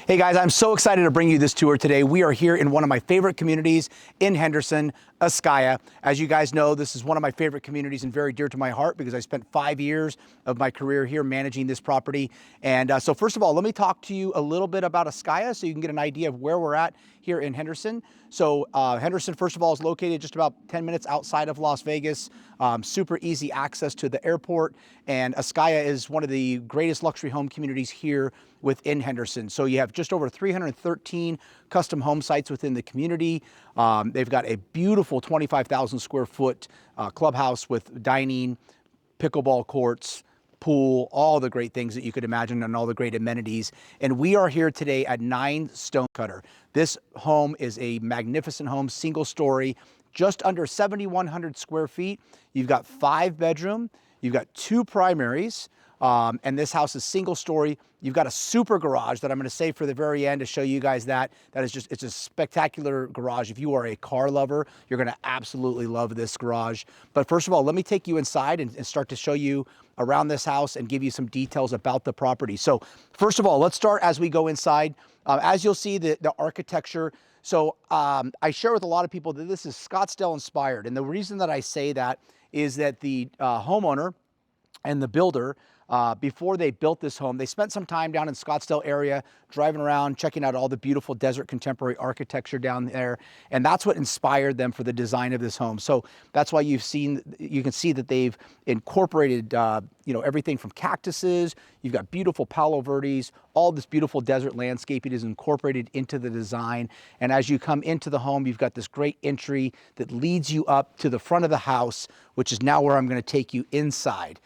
Hey guys, I'm so excited to bring you this tour today. We are here in one of my favorite communities in Henderson, Ascaya. As you guys know, this is one of my favorite communities and very dear to my heart because I spent 5 years of my career here managing this property. And so first of all, let me talk to you a little bit about Ascaya so you can get an idea of where we're at here in Henderson. So Henderson, first of all, is located just about 10 minutes outside of Las Vegas. Super easy access to the airport. And Ascaya is one of the greatest luxury home communities here within Henderson. So you have just over 313 custom home sites within the community. They've got a beautiful 25,000 square foot clubhouse with dining, pickleball courts, pool, all the great things that you could imagine and all the great amenities. And we are here today at 9 Stonecutter. This home is a magnificent home, single story, just under 7,100 square feet. You've got 5 bedroom, you've got 2 primaries, and this house is single story. You've got a super garage that I'm going to save for the very end to show you guys that. That is just, it's a spectacular garage. If you are a car lover, you're going to absolutely love this garage. But first of all, let me take you inside and start to show you around this house and give you some details about the property. So first of all, let's start as we go inside. As you'll see, the architecture. So I share with a lot of people that this is Scottsdale inspired. And the reason that I say that is that the homeowner and the builder, before they built this home, they spent some time down in Scottsdale area, driving around, checking out all the beautiful desert contemporary architecture down there. And that's what inspired them for the design of this home. So that's why you can see that they've incorporated, everything from cactuses. You've got beautiful Palo Verdes, all this beautiful desert landscaping is incorporated into the design. And as you come into the home, you've got this great entry that leads you up to the front of the house, which is now where I'm going to take you inside.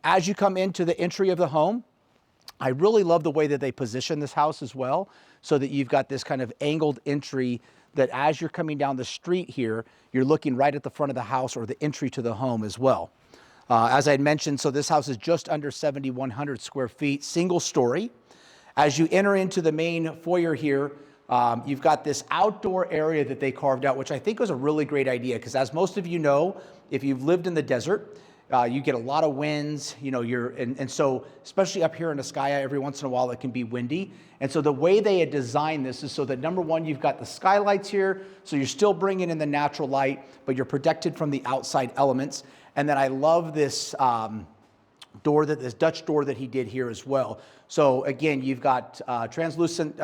As you come into the entry of the home, I really love the way that they position this house as well, so that you've got this kind of angled entry that as you're coming down the street here, you're looking right at the front of the house or the entry to the home as well. As I had mentioned, so this house is just under 7,100 square feet, single story. As you enter into the main foyer here, you've got this outdoor area that they carved out, which I think was a really great idea, because as most of you know, if you've lived in the desert, you get a lot of winds, and so especially up here in Ascaya, every once in a while it can be windy. And so the way they had designed this is so that number one, you've got the skylights here, so you're still bringing in the natural light, but you're protected from the outside elements. And then I love this this Dutch door that he did here as well. So again, you've got translucent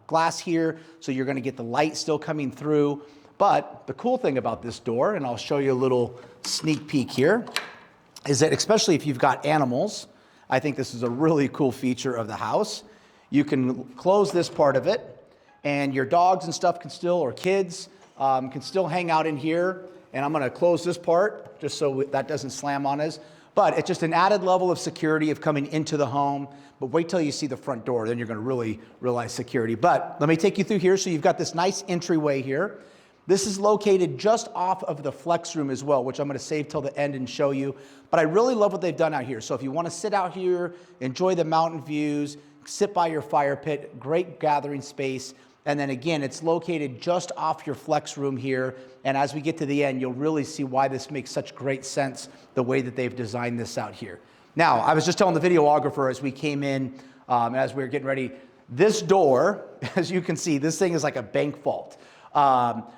glass here, so you're going to get the light still coming through. But the cool thing about this door, and I'll show you a little sneak peek here, is that especially if you've got animals, I think this is a really cool feature of the house. You can close this part of it, and your dogs and stuff can still, or kids, can still hang out in here. And I'm going to close this part just so that doesn't slam on us. But it's just an added level of security of coming into the home. But wait till you see the front door, then you're going to really realize security. But let me take you through here. So you've got this nice entryway here. This is located just off of the flex room as well, which I'm going to save till the end and show you. But I really love what they've done out here. So if you want to sit out here, enjoy the mountain views, sit by your fire pit, great gathering space. And then again, it's located just off your flex room here. And as we get to the end, you'll really see why this makes such great sense, the way that they've designed this out here. Now, I was just telling the videographer as we came in, as we were getting ready, this door, as you can see, this thing is like a bank vault.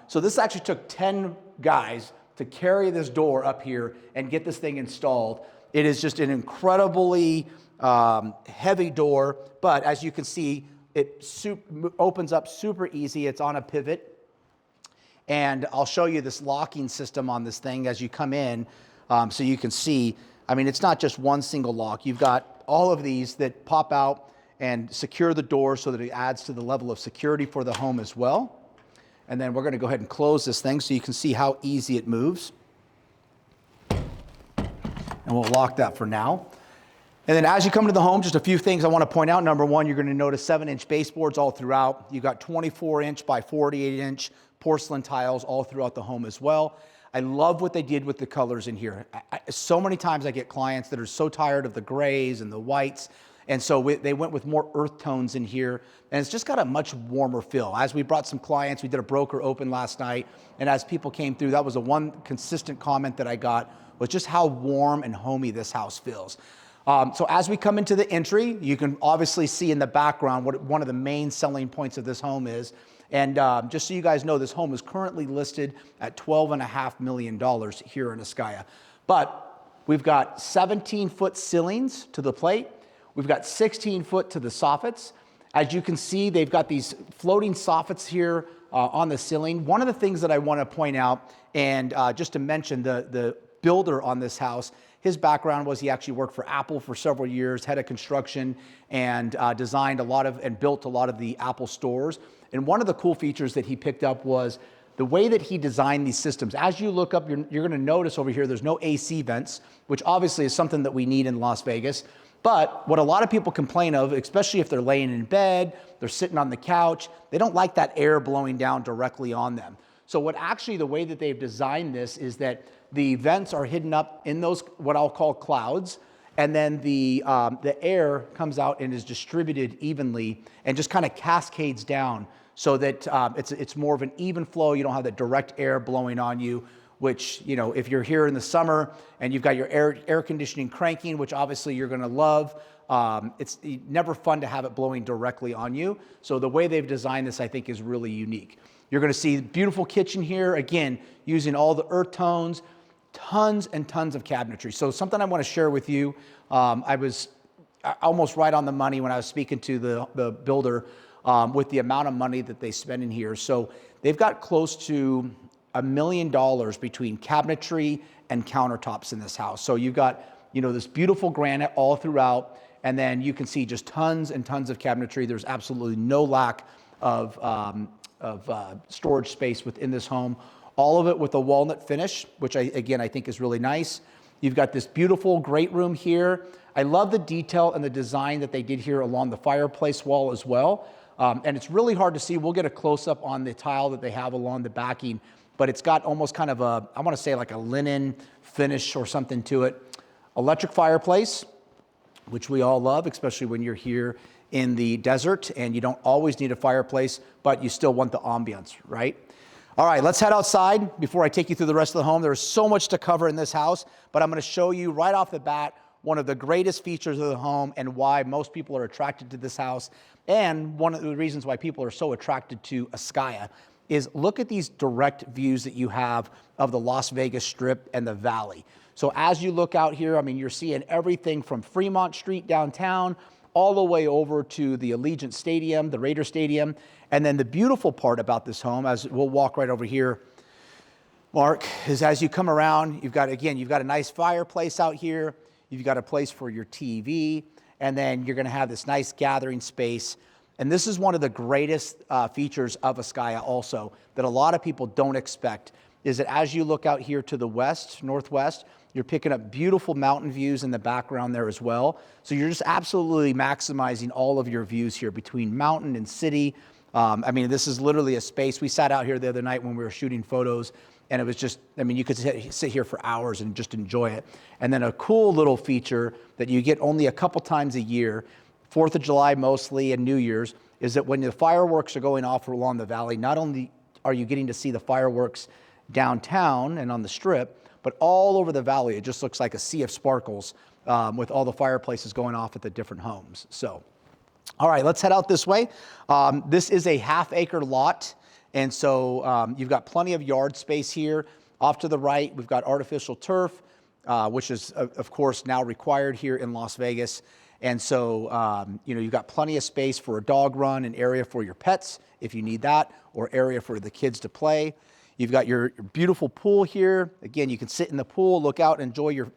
So this actually took 10 guys to carry this door up here and get this thing installed. It is just an incredibly heavy door, but as you can see, it opens up super easy. It's on a pivot. And I'll show you this locking system on this thing as you come in, so you can see, I mean, it's not just one single lock. You've got all of these that pop out and secure the door so that it adds to the level of security for the home as well. And then we're going to go ahead and close this thing so you can see how easy it moves. And we'll lock that for now. And then as you come to the home, just a few things I want to point out. Number one, you're going to notice 7-inch baseboards all throughout. You've got 24-inch by 48-inch porcelain tiles all throughout the home as well. I love what they did with the colors in here. So many times I get clients that are so tired of the grays and the whites. And so they went with more earth tones in here, and it's just got a much warmer feel. As we brought some clients, we did a broker open last night, and as people came through, that was the one consistent comment that I got, was just how warm and homey this house feels. So as we come into the entry, you can obviously see in the background what one of the main selling points of this home is. And just so you guys know, this home is currently listed at $12.5 million here in Ascaya. But we've got 17-foot ceilings to the plate. We've got 16-foot to the soffits. As you can see, they've got these floating soffits here on the ceiling. One of the things that I want to point out, and just to mention, the builder on this house, his background was he actually worked for Apple for several years, head of construction, and designed a lot of and built a lot of the Apple stores. And one of the cool features that he picked up was the way that he designed these systems. As you look up, you're going to notice over here there's no AC vents, which obviously is something that we need in Las Vegas. But what a lot of people complain of, especially if they're laying in bed, they're sitting on the couch, they don't like that air blowing down directly on them. So the way that they've designed this is that the vents are hidden up in those, what I'll call clouds, and then the air comes out and is distributed evenly and just kind of cascades down so that it's more of an even flow. You don't have the direct air blowing on you, which, you know, if you're here in the summer and you've got your air conditioning cranking, which obviously you're going to love, it's never fun to have it blowing directly on you. So the way they've designed this, I think, is really unique. You're going to see beautiful kitchen here, again, using all the earth tones, tons and tons of cabinetry. So something I want to share with you, I was almost right on the money when I was speaking to the builder with the amount of money that they spend in here. So they've got close to $1 million between cabinetry and countertops in this house. So you've got, you know, this beautiful granite all throughout, and then you can see just tons and tons of cabinetry. There's absolutely no lack of storage space within this home. All of it with a walnut finish, which I think is really nice. You've got this beautiful great room here. I love the detail and the design that they did here along the fireplace wall as well. And it's really hard to see. We'll get a close-up on the tile that they have along the backing, but it's got almost kind of a, I want to say like a linen finish or something to it. Electric fireplace, which we all love, especially when you're here in the desert and you don't always need a fireplace, but you still want the ambiance, right? All right, let's head outside before I take you through the rest of the home. There's so much to cover in this house, but I'm going to show you right off the bat one of the greatest features of the home and why most people are attracted to this house. And one of the reasons why people are so attracted to Ascaya is look at these direct views that you have of the Las Vegas Strip and the valley. So as you look out here, I mean, you're seeing everything from Fremont Street downtown all the way over to the Allegiant Stadium, the Raider Stadium. And then the beautiful part about this home, as we'll walk right over here, Mark, is as you come around, you've got a nice fireplace out here. You've got a place for your TV, and then you're going to have this nice gathering space. And this is one of the greatest features of Ascaya also that a lot of people don't expect, is that as you look out here to the west, northwest, you're picking up beautiful mountain views in the background there as well. So you're just absolutely maximizing all of your views here between mountain and city. I mean, this is literally a space. We sat out here the other night when we were shooting photos, and it was just, I mean, you could sit here for hours and just enjoy it. And then a cool little feature that you get only a couple times a year, 4th of July mostly and New Year's, is that when the fireworks are going off along the valley, not only are you getting to see the fireworks downtown and on the strip, but all over the valley. It just looks like a sea of sparkles with all the fireplaces going off at the different homes. So, all right, let's head out this way. This is a half-acre lot, and so you've got plenty of yard space here. Off to the right, we've got artificial turf, which is, of course, now required here in Las Vegas. And so, you know, you've got plenty of space for a dog run, an area for your pets if you need that, or area for the kids to play. You've got your beautiful pool here. Again, you can sit in the pool, look out, enjoy your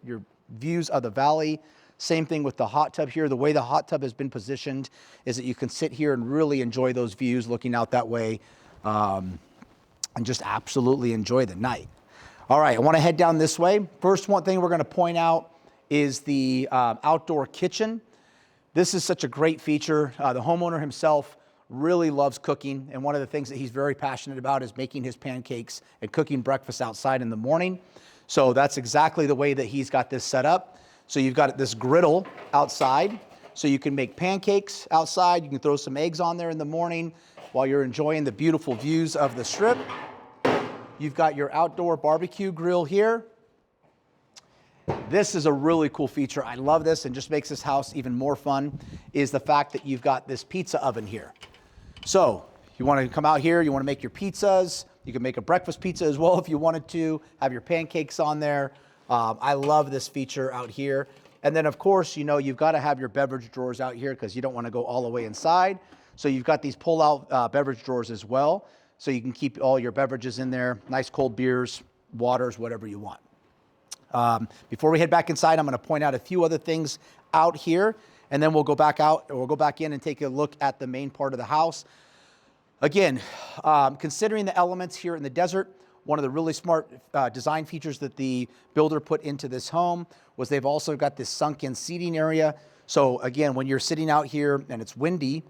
views of the valley. Same thing with the hot tub here. The way the hot tub has been positioned is that you can sit here and really enjoy those views looking out that way and just absolutely enjoy the night. All right, I want to head down this way. First one thing we're going to point out is the outdoor kitchen. This is such a great feature. The homeowner himself really loves cooking, and one of the things that he's very passionate about is making his pancakes and cooking breakfast outside in the morning. So that's exactly the way that he's got this set up. So you've got this griddle outside, so you can make pancakes outside. You can throw some eggs on there in the morning while you're enjoying the beautiful views of the strip. You've got your outdoor barbecue grill here. This is a really cool feature. I love this, and just makes this house even more fun, is the fact that you've got this pizza oven here. So you want to come out here, you want to make your pizzas. You can make a breakfast pizza as well if you wanted to, have your pancakes on there. I love this feature out here. And then of course, you know, you've got to have your beverage drawers out here because you don't want to go all the way inside. So you've got these pull-out beverage drawers as well. So you can keep all your beverages in there, nice cold beers, waters, whatever you want. Before we head back inside, I'm going to point out a few other things out here, and then we'll go back out, or we'll go back in and take a look at the main part of the house. Again, considering the elements here in the desert, one of the really smart design features that the builder put into this home was they've also got this sunken seating area. So again, when you're sitting out here and it's windy,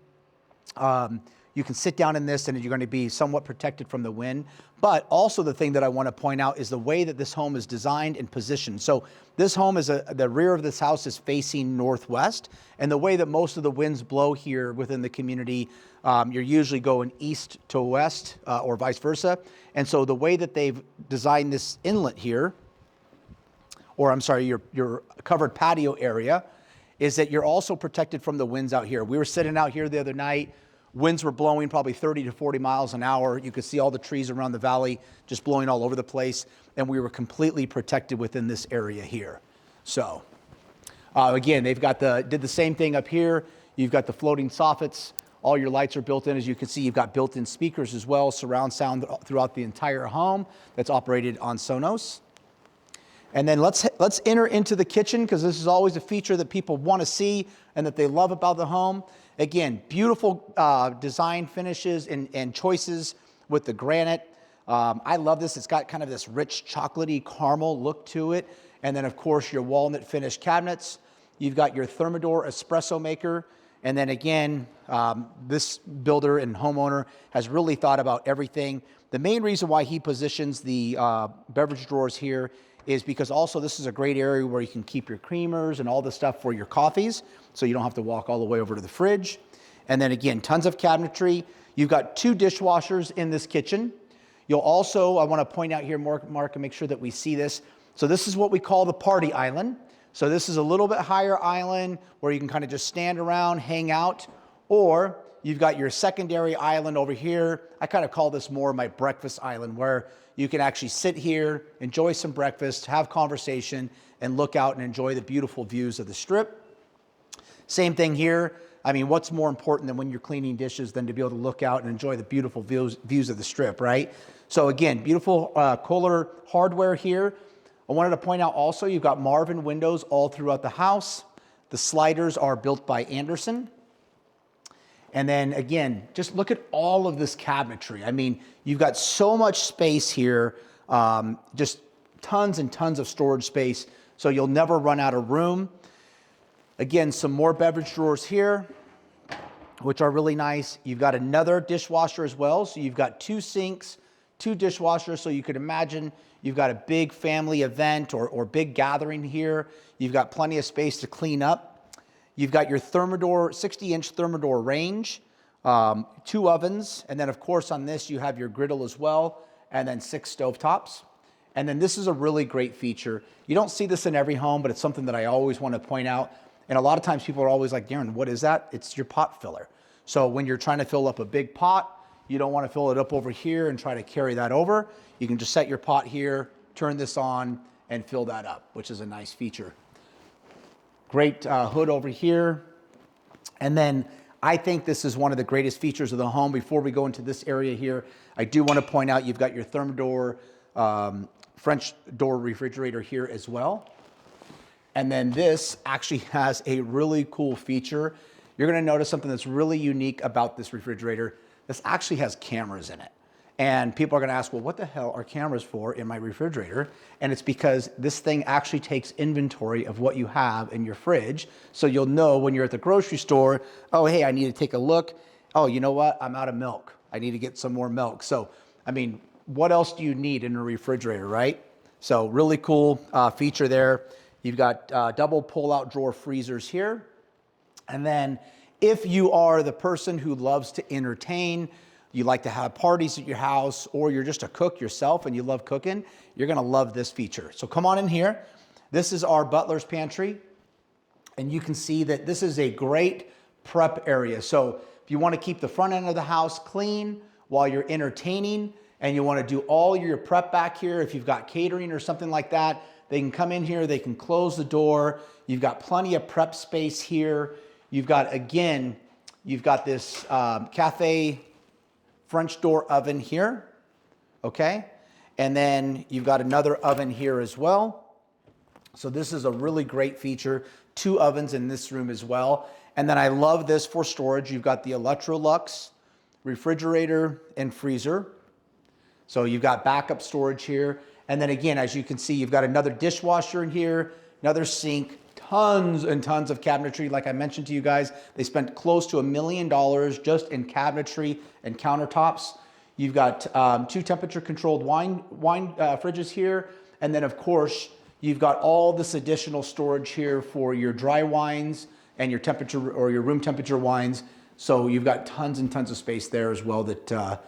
you can sit down in this and you're going to be somewhat protected from the wind. But also the thing that I want to point out is the way that this home is designed and positioned. So this home is the rear of this house is facing northwest, and the way that most of the winds blow here within the community, you're usually going east to west or vice versa. And so the way that they've designed this inlet here, or I'm sorry, your covered patio area, is that you're also protected from the winds out here. We were sitting out here the other night. Winds were blowing probably 30 to 40 miles an hour. You could see all the trees around the valley just blowing all over the place, and we were completely protected within this area here. So again, they've got did the same thing up here. You've got the floating soffits. All your lights are built in. As you can see, you've got built-in speakers as well, surround sound throughout the entire home that's operated on Sonos. And then let's enter into the kitchen, because this is always a feature that people want to see and that they love about the home. Again, beautiful design finishes and choices with the granite. I love this. It's got kind of this rich chocolatey caramel look to it. And then of course your walnut finished cabinets. You've got your Thermador espresso maker. And then again, this builder and homeowner has really thought about everything. The main reason why he positions the beverage drawers here is because also this is a great area where you can keep your creamers and all the stuff for your coffees, so you don't have to walk all the way over to the fridge. And then again, tons of cabinetry. You've got 2 dishwashers in this kitchen. You'll also, I want to point out here, Mark, and make sure that we see this. So this is what we call the party island. So this is a little bit higher island where you can kind of just stand around, hang out, or you've got your secondary island over here. I kind of call this more my breakfast island, where you can actually sit here, enjoy some breakfast, have conversation, and look out and enjoy the beautiful views of the strip. Same thing here. I mean, what's more important than when you're cleaning dishes than to be able to look out and enjoy the beautiful views of the strip, right? So again, beautiful Kohler hardware here. I wanted to point out also, you've got Marvin windows all throughout the house. The sliders are built by Henderson. And then again, just look at all of this cabinetry. I mean, you've got so much space here, just tons and tons of storage space, so you'll never run out of room. Again, some more beverage drawers here, which are really nice. You've got another dishwasher as well. So you've got 2 sinks, 2 dishwashers. So you could imagine you've got a big family event or big gathering here. You've got plenty of space to clean up. You've got your Thermador, 60-inch Thermador range, 2 ovens, and then of course on this you have your griddle as well, and then 6 stovetops. And then this is a really great feature. You don't see this in every home, but it's something that I always want to point out. And a lot of times people are always like, Darren, what is that? It's your pot filler. So when you're trying to fill up a big pot, you don't want to fill it up over here and try to carry that over. You can just set your pot here, turn this on, and fill that up, which is a nice feature. Great hood over here. And then I think this is one of the greatest features of the home. Before we go into this area here, I do want to point out you've got your Thermador French door refrigerator here as well. And then this actually has a really cool feature. You're going to notice something that's really unique about this refrigerator. This actually has cameras in it. And people are going to ask, well, what the hell are cameras for in my refrigerator? And it's because this thing actually takes inventory of what you have in your fridge. So you'll know when you're at the grocery store, oh, hey, I need to take a look. Oh, you know what? I'm out of milk. I need to get some more milk. So, I mean, what else do you need in a refrigerator, right? So really cool feature there. You've got double pull-out drawer freezers here. And then if you are the person who loves to entertain, you like to have parties at your house, or you're just a cook yourself and you love cooking, you're gonna love this feature. So come on in here. This is our Butlers Pantry, and you can see that this is a great prep area. So if you want to keep the front end of the house clean while you're entertaining, and you want to do all your prep back here, if you've got catering or something like that, they can come in here, they can close the door. You've got plenty of prep space here. You've got, again, you've got this cafe French door oven here, okay? And then you've got another oven here as well. So this is a really great feature. 2 ovens in this room as well. And then I love this for storage. You've got the Electrolux refrigerator and freezer. So you've got backup storage here. And then again, as you can see, you've got another dishwasher in here, another sink, tons and tons of cabinetry. Like I mentioned to you guys, they spent close to $1 million just in cabinetry and countertops. You've got 2 temperature controlled wine fridges here. And then of course, you've got all this additional storage here for your dry wines and your temperature or your room temperature wines. So you've got tons and tons of space there as well that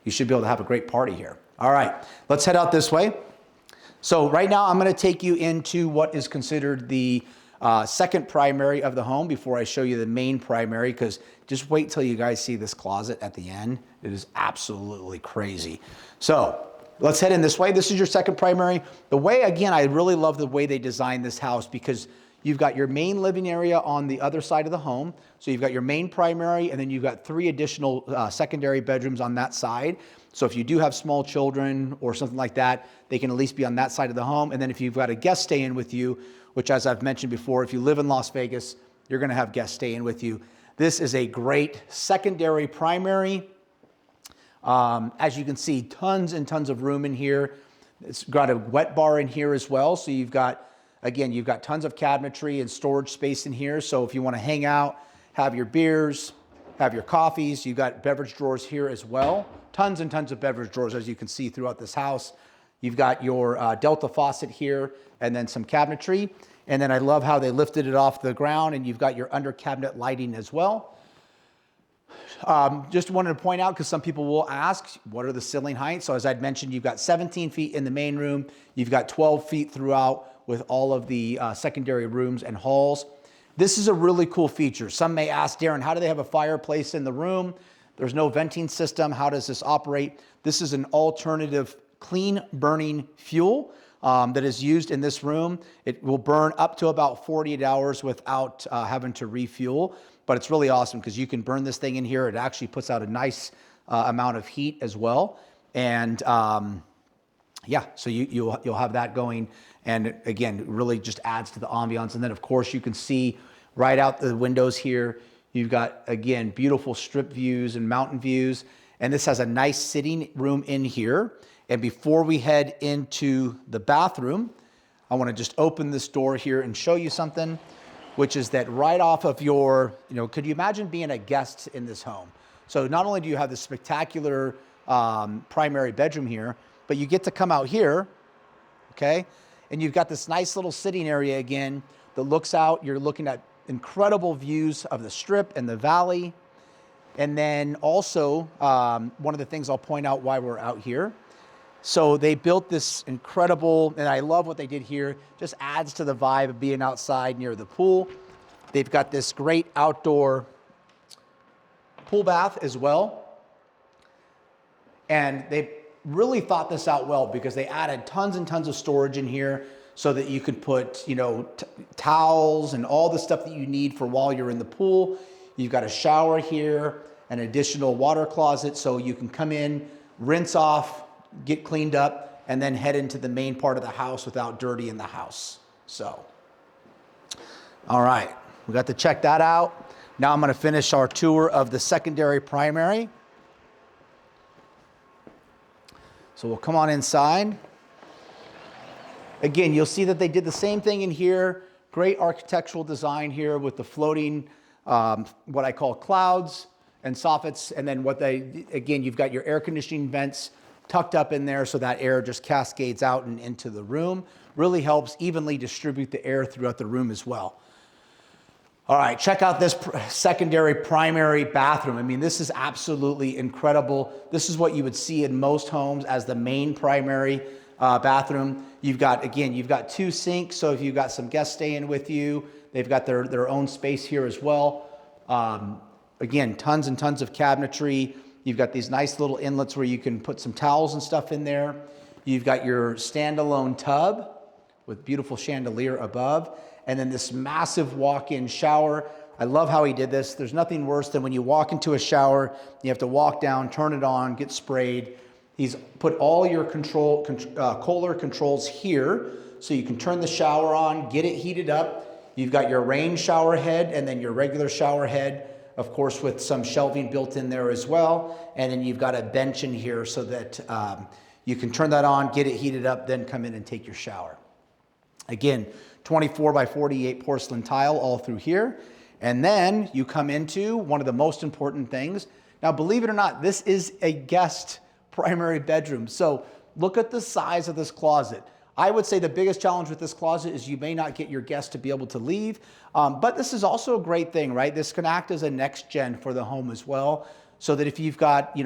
you should be able to have a great party here. All right, let's head out this way. So right now I'm gonna take you into what is considered the second primary of the home before I show you the main primary, because just wait till you guys see this closet at the end. It is absolutely crazy. So let's head in this way. This is your second primary. The way, again, I really love the way they designed this house because you've got your main living area on the other side of the home. So you've got your main primary, and then you've got 3 additional secondary bedrooms on that side. So if you do have small children or something like that, they can at least be on that side of the home. And then if you've got a guest staying with you, which as I've mentioned before, if you live in Las Vegas, you're gonna have guests staying with you. This is a great secondary primary. As you can see, tons and tons of room in here. It's got a wet bar in here as well. So you've got, again, you've got tons of cabinetry and storage space in here. So if you want to hang out, have your beers, have your coffees, you've got beverage drawers here as well. Tons and tons of beverage drawers, as you can see throughout this house. You've got your Delta faucet here and then some cabinetry. And then I love how they lifted it off the ground, and you've got your under cabinet lighting as well. Just wanted to point out, because some people will ask, what are the ceiling heights? So as I'd mentioned, you've got 17 feet in the main room. You've got 12 feet throughout with all of the secondary rooms and halls. This is a really cool feature. Some may ask, Darren, how do they have a fireplace in the room? There's no venting system. How does this operate? This is an alternative clean burning fuel that is used in this room. It will burn up to about 48 hours without having to refuel. But it's really awesome because you can burn this thing in here. It actually puts out a nice amount of heat as well. And yeah, so you'll have that going. And again, it really just adds to the ambiance. And then of course you can see right out the windows here, you've got, again, beautiful strip views and mountain views. And this has a nice sitting room in here. And before we head into the bathroom, I want to just open this door here and show you something, which is that right off of your, could you imagine being a guest in this home? So not only do you have this spectacular primary bedroom here, but you get to come out here, okay? And you've of this nice little sitting area again that looks out. You're looking at incredible views of the strip and the valley. And then also, one of the things I'll point out why we're out here. So they built this incredible, and I love what they did here, just adds to the vibe of being outside near the pool. They've got this great outdoor pool bath as well. And they really thought this out well because they added tons and tons of storage in here so that you could put, towels and all the stuff that you need for while you're in the pool. You've got a shower here, an additional water closet so you can come in, rinse off, get cleaned up, and then head into the main part of the house without dirty in the house. So, all right, we got to check that out. Now I'm going to finish our tour of the secondary primary. So we'll come on inside. Again, you'll see that they did the same thing in here. Great architectural design here with the floating, what I call clouds and soffits. And then again, you've got your air conditioning vents tucked up in there so that air just cascades out and into the room. Really helps evenly distribute the air throughout the room as well. All right, check out this secondary primary bathroom. I mean, this is absolutely incredible. This is what you would see in most homes as the main primary. bathroom. You've got, again, you've got 2 sinks, so if you've got some guests staying with you, they've got their own space here as well. Again, tons and tons of cabinetry. You've got these nice little inlets where you can put some towels and stuff in there. You've got your standalone tub with beautiful chandelier above, and then this massive walk-in shower. I love how he did this. There's nothing worse than when you walk into a shower, you have to walk down, turn it on, get sprayed. He's put all your Kohler controls here, so you can turn the shower on, get it heated up. You've got your rain shower head and then your regular shower head, of course, with some shelving built in there as well. And then you've got a bench in here so that you can turn that on, get it heated up, then come in and take your shower. Again, 24 by 48 porcelain tile all through here. And then you come into one of the most important things. Now, believe it or not, this is a guest primary bedroom. So look at the size of this closet. I would say the biggest challenge with this closet is you may not get your guests to be able to leave, but this is also a great thing, right? This can act as a next gen for the home as well, so that if you've got,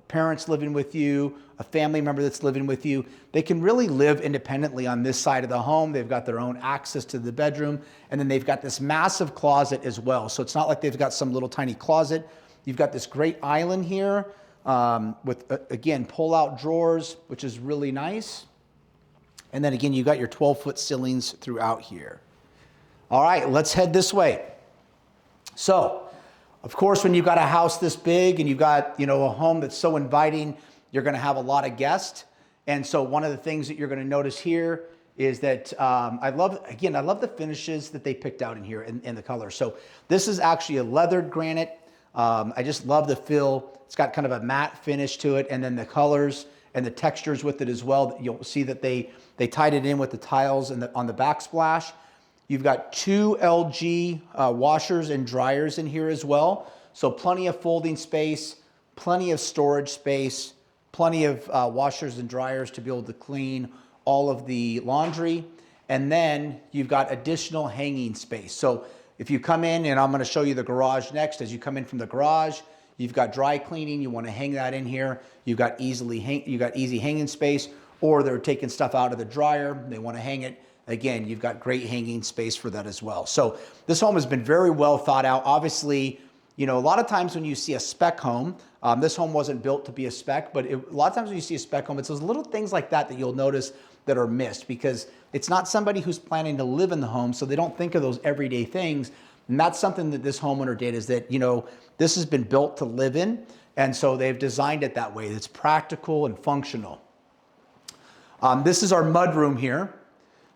parents living with you, a family member that's living with you, they can really live independently on this side of the home. They've got their own access to the bedroom, and then they've got this massive closet as well. So it's not like they've got some little tiny closet. You've got this great island here with, again, pull-out drawers, which is really nice. And then again, you've got your 12-foot ceilings throughout here. All right, let's head this way. So, of course, when you've got a house this big and you've got, a home that's so inviting, you're going to have a lot of guests. And so one of the things that you're going to notice here is that I love the finishes that they picked out in here in the color. So this is actually a leathered granite. I just love the feel. It's got kind of a matte finish to it, and then the colors and the textures with it as well. You'll see that they tied it in with the tiles and on the backsplash. You've got 2 LG washers and dryers in here as well. So plenty of folding space, plenty of storage space, plenty of washers and dryers to be able to clean all of the laundry. And then you've got additional hanging space. So if you come in, and I'm going to show you the garage next, as you come in from the garage, you've got dry cleaning. You want to hang that in here. You've got easy hanging space, or they're taking stuff out of the dryer. They want to hang it. Again, you've got great hanging space for that as well. So this home has been very well thought out. Obviously, a lot of times when you see a spec home, this home wasn't built to be a spec, but a lot of times when you see a spec home, it's those little things like that you'll notice that are missed, because it's not somebody who's planning to live in the home, so they don't think of those everyday things. And that's something that this homeowner did, is that, this has been built to live in, and so they've designed it that way. It's practical and functional. This is our mudroom here.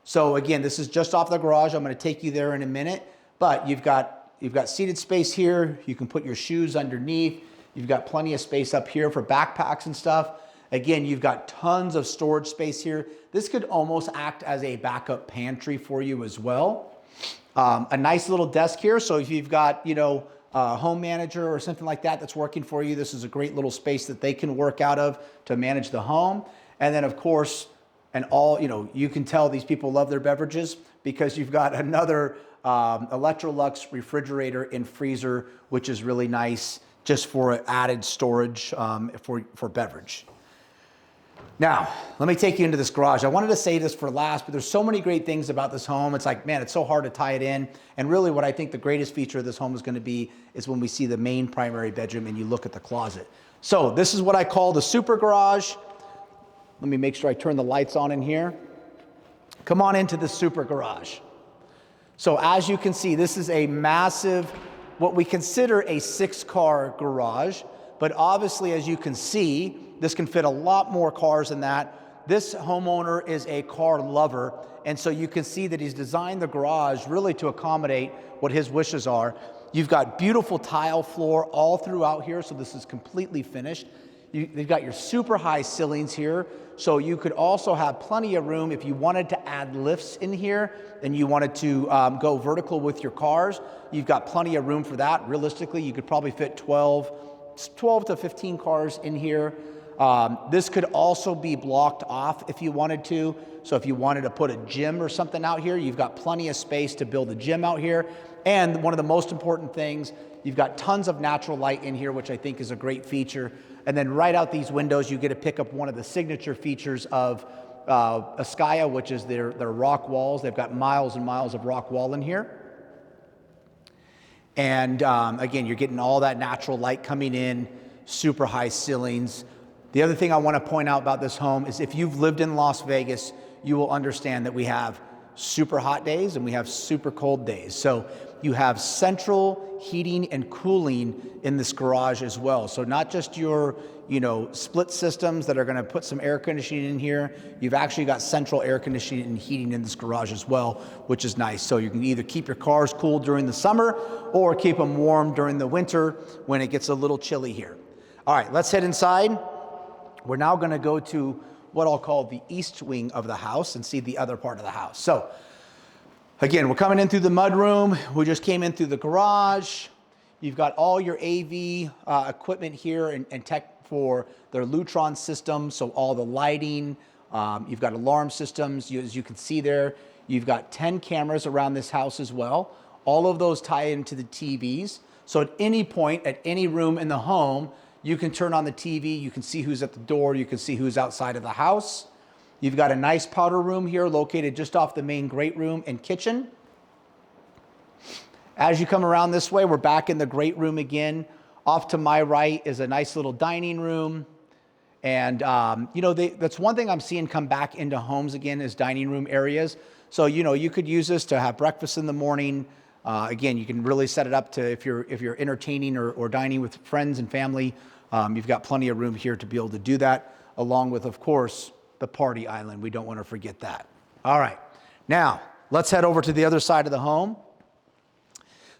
So again, this is just off the garage. I'm going to take you there in a minute, but you've got seated space here. You can put your shoes underneath. You've got plenty of space up here for backpacks and stuff. Again, you've got tons of storage space here. This could almost act as a backup pantry for you as well. A nice little desk here. So if you've got, a home manager or something like that that's working for you, this is a great little space that they can work out of to manage the home. And then of course, you can tell these people love their beverages, because you've got another Electrolux refrigerator and freezer, which is really nice just for added storage for beverage. Now, let me take you into this garage. I wanted to save this for last, but there's so many great things about this home. It's like, man, it's so hard to tie it in. And really what I think the greatest feature of this home is going to be is when we see the main primary bedroom and you look at the closet. So this is what I call the super garage. Let me make sure I turn the lights on in here. Come on into the super garage. So as you can see, this is a massive, what we consider a 6-car garage, but obviously, as you can see, this can fit a lot more cars than that. This homeowner is a car lover, and so you can see that he's designed the garage really to accommodate what his wishes are. You've got beautiful tile floor all throughout here, so this is completely finished. They've got your super high ceilings here, so you could also have plenty of room if you wanted to add lifts in here and you wanted to go vertical with your cars. You've got plenty of room for that. Realistically, you could probably fit 12 to 15 cars in here. This could also be blocked off if you wanted to. So if you wanted to put a gym or something out here, you've got plenty of space to build a gym out here. And one of the most important things, you've got tons of natural light in here, which I think is a great feature. And then right out these windows, you get to pick up one of the signature features of Ascaya, which is their rock walls. They've got miles and miles of rock wall in here. And again, you're getting all that natural light coming in, super high ceilings. The other thing I want to point out about this home is if you've lived in Las Vegas, you will understand that we have super hot days and we have super cold days. So you have central heating and cooling in this garage as well. So not just your, split systems that are going to put some air conditioning in here. You've actually got central air conditioning and heating in this garage as well, which is nice. So you can either keep your cars cool during the summer or keep them warm during the winter when it gets a little chilly here. All right, let's head inside. We're now going to go to what I'll call the east wing of the house and see the other part of the house. So again, we're coming in through the mud room. We just came in through the garage. You've got all your AV equipment here and tech for their Lutron system. So all the lighting, you've got alarm systems. As you can see there, you've got 10 cameras around this house as well. All of those tie into the TVs. So at any point, at any room in the home, you can turn on the TV. You can see who's at the door. You can see who's outside of the house. You've got a nice powder room here located just off the main great room and kitchen. As you come around this way, we're back in the great room again. Off to my right is a nice little dining room. And, that's one thing I'm seeing come back into homes again is dining room areas. So, you could use this to have breakfast in the morning. Again, you can really set it up to if you're entertaining or dining with friends and family. You've got plenty of room here to be able to do that, along with, of course, the party island. We don't want to forget that. All right. Now, let's head over to the other side of the home.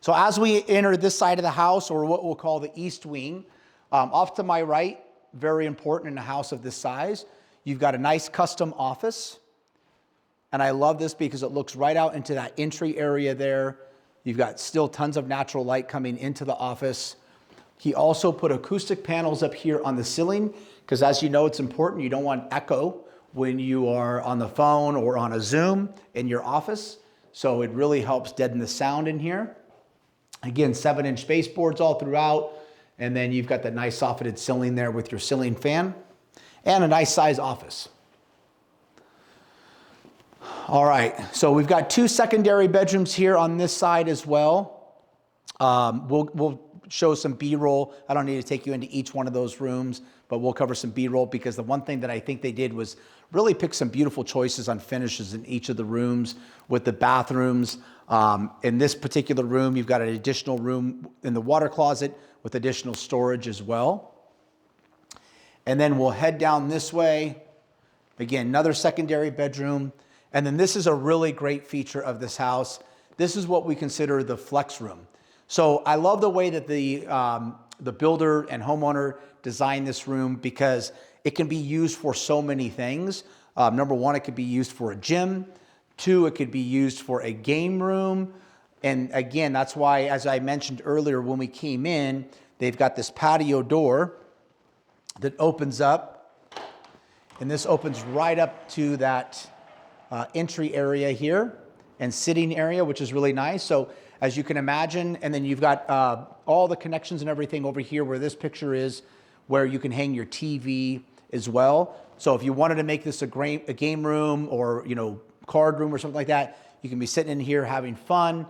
So as we enter this side of the house, or what we'll call the east wing, off to my right, very important in a house of this size, you've got a nice custom office. And I love this because it looks right out into that entry area there. You've got still tons of natural light coming into the office. He also put acoustic panels up here on the ceiling because, as you know, it's important. You don't want echo when you are on the phone or on a Zoom in your office. So it really helps deaden the sound in here. Again, 7-inch baseboards all throughout. And then you've got that nice softened ceiling there with your ceiling fan and a nice size office. All right, so we've got 2 secondary bedrooms here on this side as well. We'll show some B-roll. I don't need to take you into each one of those rooms, but we'll cover some B-roll because the one thing that I think they did was really pick some beautiful choices on finishes in each of the rooms with the bathrooms. In this particular room, you've got an additional room in the water closet with additional storage as well. And then we'll head down this way. Again, another secondary bedroom. And then this is a really great feature of this house. This is what we consider the flex room. So I love the way that the builder and homeowner designed this room because it can be used for so many things. Number one, it could be used for a gym. 2, it could be used for a game room. And again, that's why, as I mentioned earlier, when we came in, they've got this patio door that opens up. And this opens right up to that entry area here and sitting area, which is really nice. So as you can imagine, and then you've got all the connections and everything over here where this picture is, where you can hang your TV as well. So if you wanted to make this a game room or card room or something like that, you can be sitting in here having fun.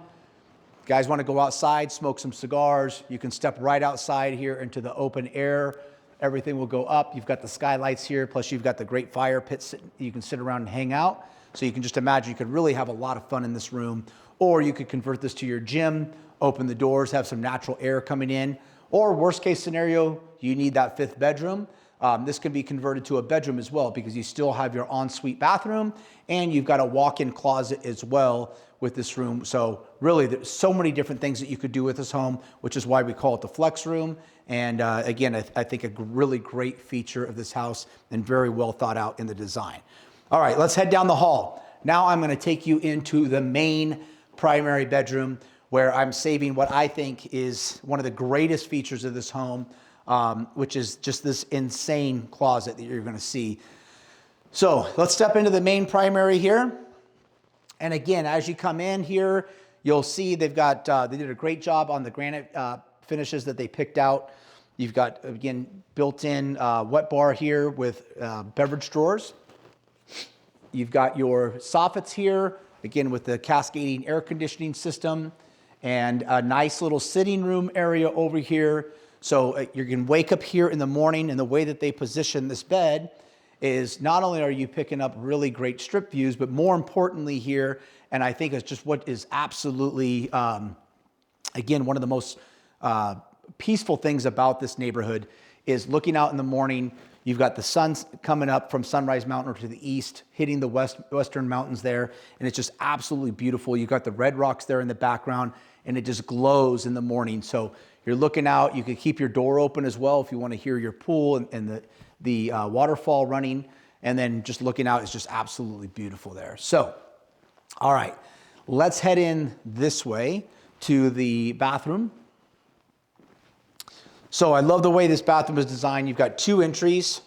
Guys want to go outside, smoke some cigars, you can step right outside here into the open air. Everything will go up. You've got the skylights here, plus you've got the great fire pits you can sit around and hang out. So you can just imagine you could really have a lot of fun in this room. Or you could convert this to your gym, open the doors, have some natural air coming in. Or worst case scenario, you need that 5th bedroom. This can be converted to a bedroom as well because you still have your ensuite bathroom and you've got a walk-in closet as well with this room. So really there's so many different things that you could do with this home, which is why we call it the flex room. And again, I think a really great feature of this house and very well thought out in the design. All right, let's head down the hall. Now I'm going to take you into the main primary bedroom where I'm saving what I think is one of the greatest features of this home, which is just this insane closet that you're going to see. So let's step into the main primary here. And again, as you come in here, you'll see they've got, they did a great job on the granite finishes that they picked out. You've got, again, built-in wet bar here with beverage drawers. You've got your soffits here, again with the cascading air conditioning system, and a nice little sitting room area over here. So you can wake up here in the morning, and the way that they position this bed is not only are you picking up really great strip views, but more importantly here, and I think it's just what is absolutely, again, one of the most peaceful things about this neighborhood is looking out in the morning. You've got the sun coming up from Sunrise Mountain to the east, hitting the western mountains there, and it's just absolutely beautiful. You've got the red rocks there in the background, and it just glows in the morning. So you're looking out. You can keep your door open as well if you want to hear your pool and the waterfall running, and then just looking out is just absolutely beautiful there. So, all right, let's head in this way to the bathroom. So I love the way this bathroom is designed. You've got 2 entries.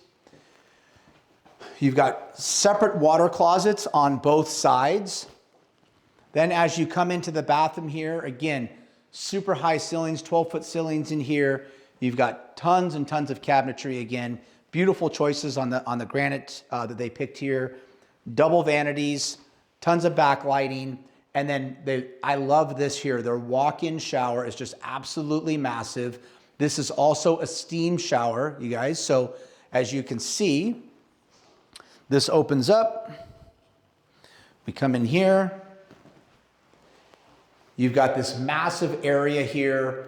You've got separate water closets on both sides. Then as you come into the bathroom here, again, super high ceilings, 12-foot ceilings in here. You've got tons and tons of cabinetry again. Beautiful choices on the granite that they picked here. Double vanities, tons of backlighting. And then I love this here. Their walk-in shower is just absolutely massive. This is also a steam shower, you guys. So as you can see, this opens up. We come in here. You've got this massive area here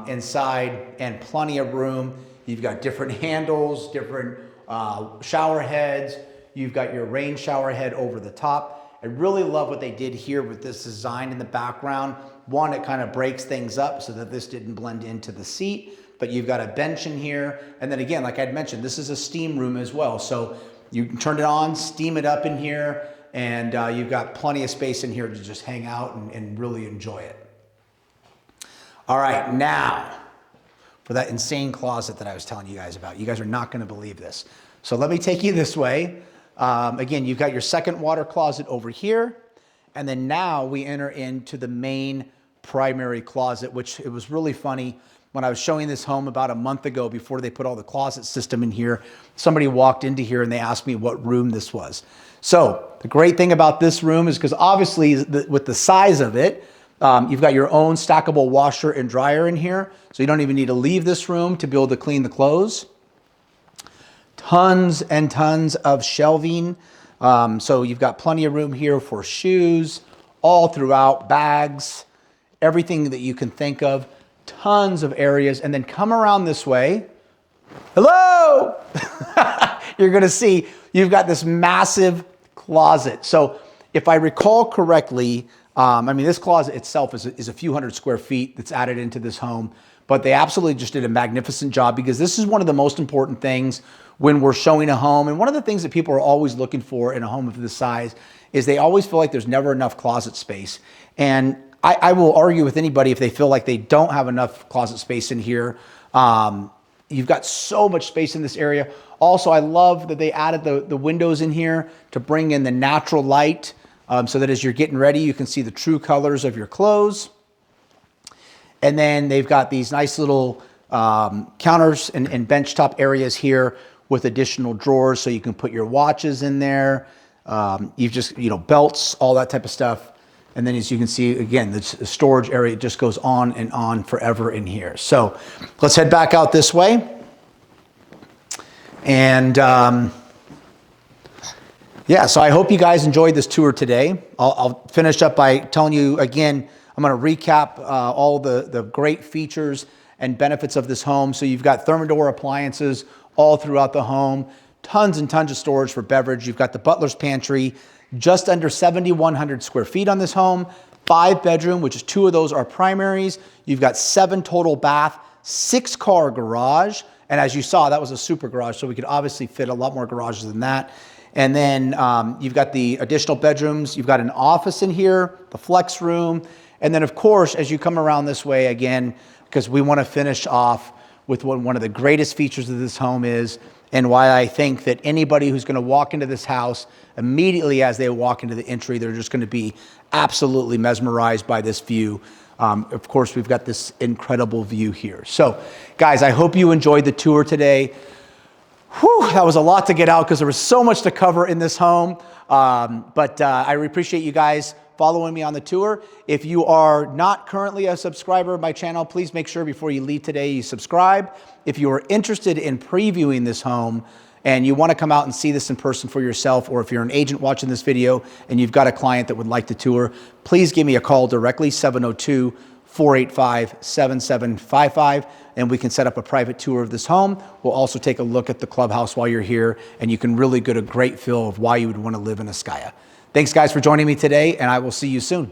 inside and plenty of room. You've got different handles, different shower heads. You've got your rain shower head over the top. I really love what they did here with this design in the background. One, it kind of breaks things up so that this didn't blend into the seat, but you've got a bench in here. And then again, like I'd mentioned, this is a steam room as well. So you can turn it on, steam it up in here, and you've got plenty of space in here to just hang out and really enjoy it. All right, now for that insane closet that I was telling you guys about. You guys are not gonna believe this. So let me take you this way. Again, you've got your second water closet over here. And then now we enter into the main primary closet, which it was really funny. When I was showing this home about a month ago, before they put all the closet system in here, somebody walked into here and they asked me what room this was. So the great thing about this room is because obviously with the size of it, you've got your own stackable washer and dryer in here. So you don't even need to leave this room to be able to clean the clothes. Tons and tons of shelving. So you've got plenty of room here for shoes, all throughout, bags, everything that you can think of. Tons of areas. And then come around this way. Hello! You're going to see you've got this massive closet. So if I recall correctly, I mean, this closet itself is a few hundred square feet that's added into this home, but they absolutely just did a magnificent job because this is one of the most important things when we're showing a home. And one of the things that people are always looking for in a home of this size is they always feel like there's never enough closet space. And I will argue with anybody if they feel like they don't have enough closet space in here. You've got so much space in this area. Also, I love that they added the windows in here to bring in the natural light so that as you're getting ready, you can see the true colors of your clothes. And then they've got these nice little counters and benchtop areas here with additional drawers so you can put your watches in there. You've just, belts, all that type of stuff. And then as you can see, again, the storage area just goes on and on forever in here. So let's head back out this way. And yeah, so I hope you guys enjoyed this tour today. I'll finish up by telling you again, I'm going to recap all the great features and benefits of this home. So you've got Thermador appliances all throughout the home, tons and tons of storage for beverage. You've got the Butlers Pantry, just under 7,100 square feet on this home, 5 bedroom, which is 2 of those are primaries. You've got 7 total bath, 6 car garage. And as you saw, that was a super garage. So we could obviously fit a lot more garages than that. And then you've got the additional bedrooms. You've got an office in here, the flex room. And then of course, as you come around this way again, because we want to finish off with what one of the greatest features of this home is, and why I think that anybody who's going to walk into this house, immediately as they walk into the entry, they're just going to be absolutely mesmerized by this view. Of course, we've got this incredible view here. So guys, I hope you enjoyed the tour today. Whew, that was a lot to get out because there was so much to cover in this home. But I appreciate you guys following me on the tour. If you are not currently a subscriber of my channel, please make sure before you leave today you subscribe. If you are interested in previewing this home and you want to come out and see this in person for yourself, or if you're an agent watching this video and you've got a client that would like the tour, please give me a call directly, 702-485-7755, and we can set up a private tour of this home. We'll also take a look at the clubhouse while you're here, and you can really get a great feel of why you would want to live in Ascaya. Thanks guys for joining me today, and I will see you soon.